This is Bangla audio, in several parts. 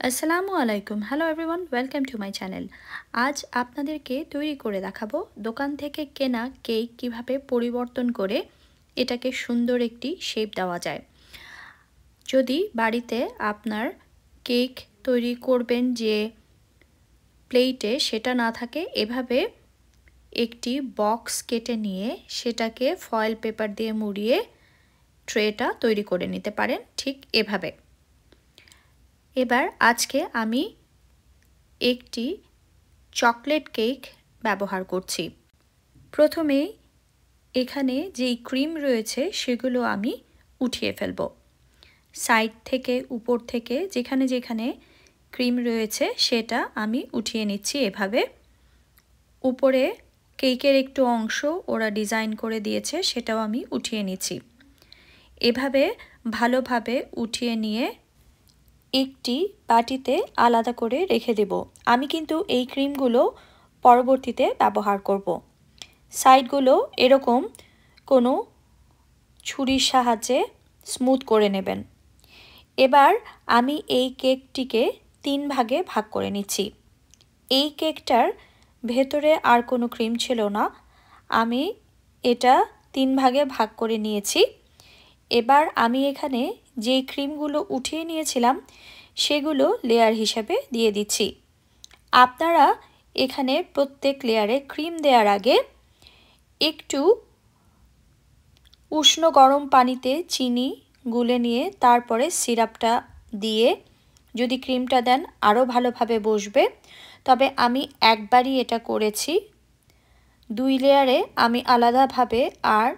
আসসালামু আলাইকুম। Hello everyone, welcome to my channel. আজ আপনাদেরকে তৈরি করে দেখাবো দোকান থেকে কেনা কেক কিভাবে পরিবর্তন করে এটাকে সুন্দর একটি শেপ দেওয়া যায়। যদি বাড়িতে আপনার কেক তৈরি করবেন যে প্লেটে সেটা না থাকে, এভাবে একটি বক্স কেটে নিয়ে সেটাকে ফয়েল পেপার দিয়ে মুড়িয়ে ট্রেটা তৈরি করে নিতে পারেন ঠিক এভাবে। এবার আজকে আমি একটি চকলেট কেক ব্যবহার করছি। প্রথমেই এখানে যেই ক্রিম রয়েছে সেগুলো আমি উঠিয়ে ফেলব। সাইড থেকে উপর থেকে যেখানে যেখানে ক্রিম রয়েছে সেটা আমি উঠিয়ে নিচ্ছি এভাবে। উপরে কেকের একটু অংশ ওরা ডিজাইন করে দিয়েছে, সেটাও আমি উঠিয়ে নিচ্ছি। এভাবে ভালোভাবে উঠিয়ে নিয়ে একটি বাটিতে আলাদা করে রেখে দেব। আমি কিন্তু এই ক্রিমগুলো পরবর্তীতে ব্যবহার করব। সাইডগুলো এরকম কোনো ছুরির সাহায্যে স্মুথ করে নেবেন। এবার আমি এই কেকটিকে 3 ভাগে ভাগ করে নিচ্ছি। এই কেকটার ভেতরে আর কোনো ক্রিম ছিল না, আমি এটা 3 ভাগে ভাগ করে নিয়েছি। এবার আমি এখানে যেই ক্রিমগুলো উঠিয়ে নিয়েছিলাম সেগুলো লেয়ার হিসেবে দিয়ে দিচ্ছি। আপনারা এখানে প্রত্যেক লেয়ারে ক্রিম দেওয়ার আগে একটু উষ্ণ গরম পানিতে চিনি গুলে নিয়ে তারপরে সিরাপটা দিয়ে যদি ক্রিমটা দেন আরও ভালোভাবে বসবে। তবে আমি একবারই এটা করেছি, 2 লেয়ারে আমি আলাদাভাবে আর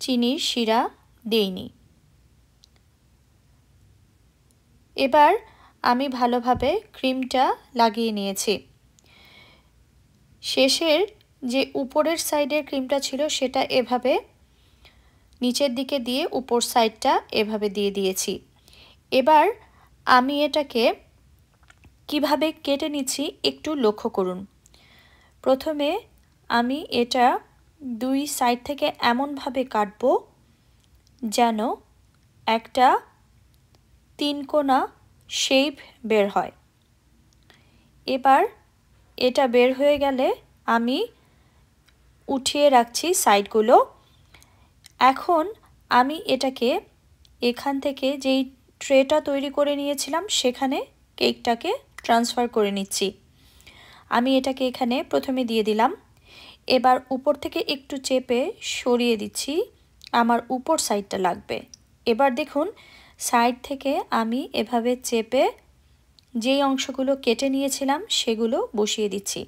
চিনির শিরা দেইনি। এবার আমি ভালোভাবে ক্রিমটা লাগিয়ে নিয়েছি। শেষের যে উপরের সাইডের ক্রিমটা ছিল সেটা এভাবে নিচের দিকে দিয়ে উপর সাইডটা এভাবে দিয়ে দিয়েছি। এবার আমি এটাকে কিভাবে কেটে নিচ্ছি একটু লক্ষ্য করুন। প্রথমে আমি এটা 2 সাইড থেকে এমনভাবে কাটবো যেন একটা 3 কোণা শেপ বের হয়। এবার এটা বের হয়ে গেলে আমি উঠিয়ে রাখছি সাইডগুলো। এখন আমি এটাকে এখান থেকে যেই ট্রেটা তৈরি করে নিয়েছিলাম সেখানে কেকটাকে ট্রান্সফার করে নিচ্ছি। আমি এটাকে এখানে প্রথমে দিয়ে দিলাম। এবার উপর থেকে একটু চেপে সরিয়ে দিচ্ছি, আমার উপর সাইডটা লাগবে। এবার দেখুন সাইড থেকে আমি এভাবে চেপে যেই অংশগুলো কেটে নিয়েছিলাম সেগুলো বসিয়ে দিচ্ছি।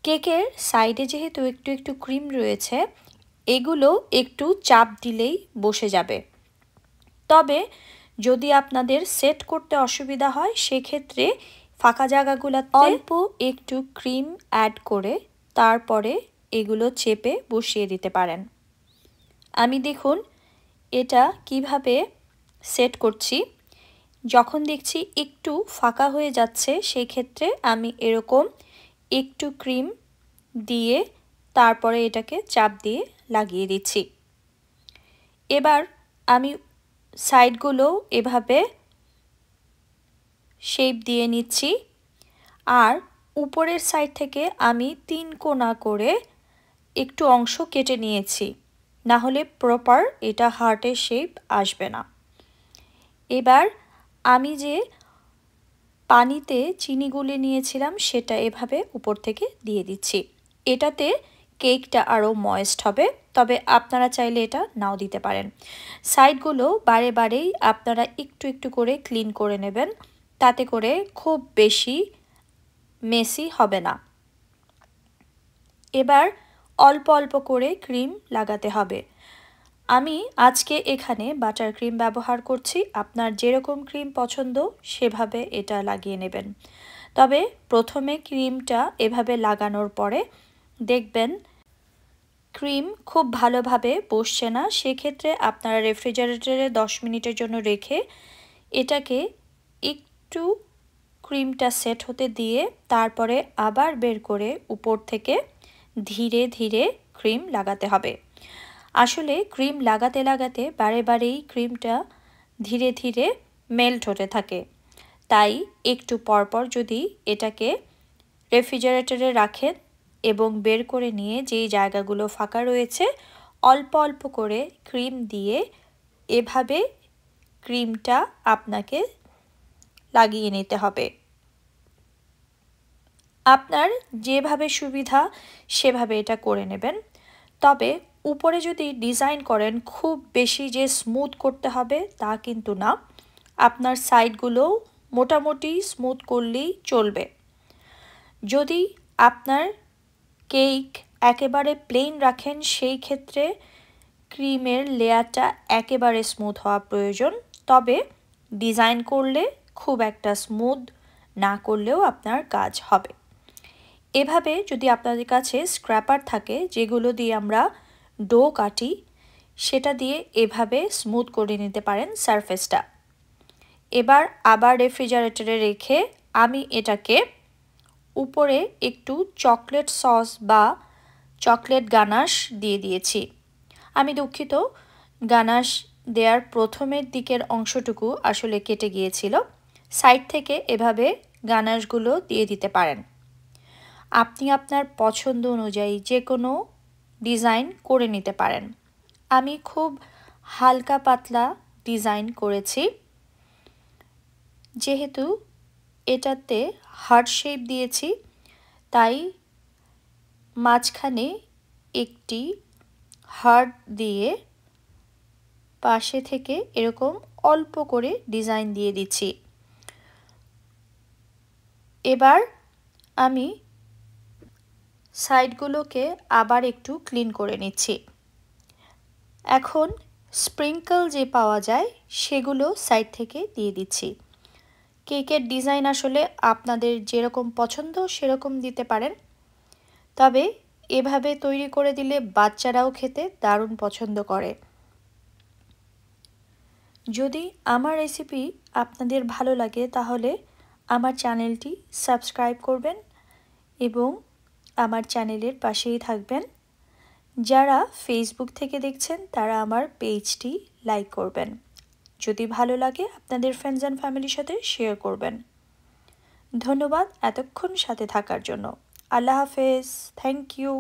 কেকের সাইডে যেহেতু একটু একটু ক্রিম রয়েছে, এগুলো একটু চাপ দিলেই বসে যাবে। তবে যদি আপনাদের সেট করতে অসুবিধা হয় সেক্ষেত্রে ফাঁকা জায়গাগুলোতে অল্প একটু ক্রিম অ্যাড করে তারপরে এগুলো চেপে বসিয়ে দিতে পারেন। আমি দেখুন এটা কিভাবে সেট করছি। যখন দেখছি একটু ফাঁকা হয়ে যাচ্ছে সেই ক্ষেত্রে আমি এরকম একটু ক্রিম দিয়ে তারপরে এটাকে চাপ দিয়ে লাগিয়ে দিচ্ছি। এবার আমি সাইডগুলো এভাবে শেপ দিয়ে নিচ্ছি আর উপরের সাইড থেকে আমি 3 কোণা করে একটু অংশ কেটে নিয়েছি, না হলে প্রপার এটা হার্টের শেপ আসবে না। এবার আমি যে পানিতে চিনি গুলে নিয়েছিলাম সেটা এভাবে উপর থেকে দিয়ে দিচ্ছি। এটাতে কেকটা আরও ময়েস্ট হবে, তবে আপনারা চাইলে এটা নাও দিতে পারেন। সাইডগুলো বারে বারেই আপনারা একটু একটু করে ক্লিন করে নেবেন, তাতে করে খুব বেশি মেসি হবে না। এবার অল্প অল্প করে ক্রিম লাগাতে হবে। আমি আজকে এখানে বাটার ক্রিম ব্যবহার করছি, আপনার যেরকম ক্রিম পছন্দ সেভাবে এটা লাগিয়ে নেবেন। তবে প্রথমে ক্রিমটা এভাবে লাগানোর পরে দেখবেন ক্রিম খুব ভালোভাবে বসছে না, সেক্ষেত্রে আপনারা রেফ্রিজারেটরে 10 মিনিটের জন্য রেখে এটাকে একটু ক্রিমটা সেট হতে দিয়ে তারপরে আবার বের করে উপর থেকে ধীরে ধীরে ক্রিম লাগাতে হবে। আসলে ক্রিম লাগাতে লাগাতে বারে বারেই ক্রিমটা ধীরে ধীরে মেল্ট হতে থাকে, তাই একটু পরপর যদি এটাকে রেফ্রিজারেটরে রাখেন এবং বের করে নিয়ে যেই জায়গাগুলো ফাঁকা রয়েছে অল্প অল্প করে ক্রিম দিয়ে এভাবে ক্রিমটা আপনাকে লাগিয়ে নিতে হবে। আপনার যেভাবে সুবিধা সেভাবে এটা করে নেবেন। তবে উপরে যদি ডিজাইন করেন খুব বেশি যে স্মুথ করতে হবে তা কিন্তু না, আপনার সাইডগুলোও মোটামুটি স্মুথ করলেই চলবে। যদি আপনার কেক একেবারে প্লেন রাখেন সেই ক্ষেত্রে ক্রিমের লেয়ারটা একেবারে স্মুথ হওয়া প্রয়োজন, তবে ডিজাইন করলে খুব একটা স্মুথ না করলেও আপনার কাজ হবে। এভাবে যদি আপনাদের কাছে স্ক্র্যাপার থাকে যেগুলো দিয়ে আমরা ডো কাটি, সেটা দিয়ে এভাবে স্মুথ করে নিতে পারেন সারফেসটা। এবার আবার রেফ্রিজারেটরে রেখে আমি এটাকে উপরে একটু চকলেট সস বা চকলেট গানাশ দিয়ে দিয়েছি। আমি দুঃখিত, গানাশ দেওয়ার প্রথমের দিকের অংশটুকু আসলে কেটে গিয়েছিল। সাইড থেকে এভাবে গানাশগুলো দিয়ে দিতে পারেন। আপনি আপনার পছন্দ অনুযায়ী যে কোনো ডিজাইন করে নিতে পারেন। আমি খুব হালকা পাতলা ডিজাইন করেছি, যেহেতু এটাতে হার্ট শেপ দিয়েছি তাই মাঝখানে একটি হার্ট দিয়ে পাশে থেকে এরকম অল্প করে ডিজাইন দিয়ে দিচ্ছি। এবার আমি সাইডগুলোকে আবার একটু ক্লিন করে নিচ্ছি। এখন স্প্রিঙ্কল যে পাওয়া যায় সেগুলো সাইড থেকে দিয়ে দিচ্ছি। কেকের ডিজাইন আসলে আপনাদের যেরকম পছন্দ সেরকম দিতে পারেন, তবে এভাবে তৈরি করে দিলে বাচ্চারাও খেতে দারুণ পছন্দ করে। যদি আমার রেসিপি আপনাদের ভালো লাগে তাহলে আমার চ্যানেলটি সাবস্ক্রাইব করবেন এবং আমার চ্যানেলের পাশেই থাকবেন। যারা ফেসবুক থেকে দেখছেন তারা আমার পেজটি লাইক করবেন। যদি ভালো লাগে আপনাদের ফ্রেন্ডস অ্যান্ড ফ্যামিলির সাথে শেয়ার করবেন। ধন্যবাদ এতক্ষণ সাথে থাকার জন্য। আল্লাহ হাফেজ। Thank you.